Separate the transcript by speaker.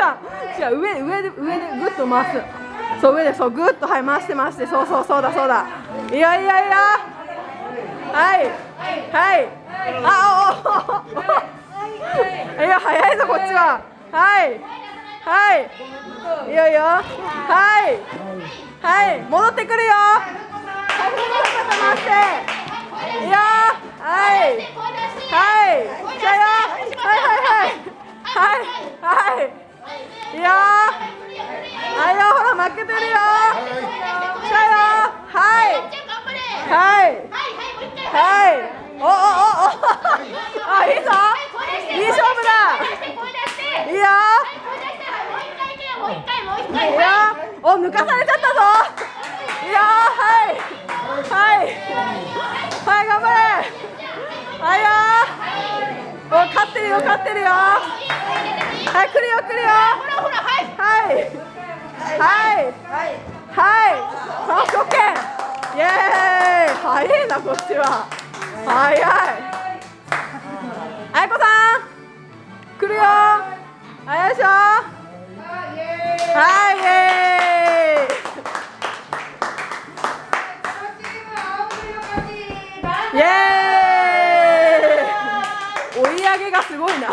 Speaker 1: さん、違う、上でグッと回す。そう上でそうグッとはい回してそうだそうだ。いや。はいはい。いや早いぞこっちは。はいはい。いいよ。はい戻ってくるよ。回して。いやはい来たよ。いやほら負けてるよ。来たよ。おいいぞ。いい勝負だ。いいよ。お抜かされちゃったぞ。いやはい頑張れ。勝ってるよ。はい来るよ。オッケー。イエーイ。早いなこっちは。早い。あやこさん来るよ。よいしょ。イエーイ。イエーイ。追い上げがすごいな。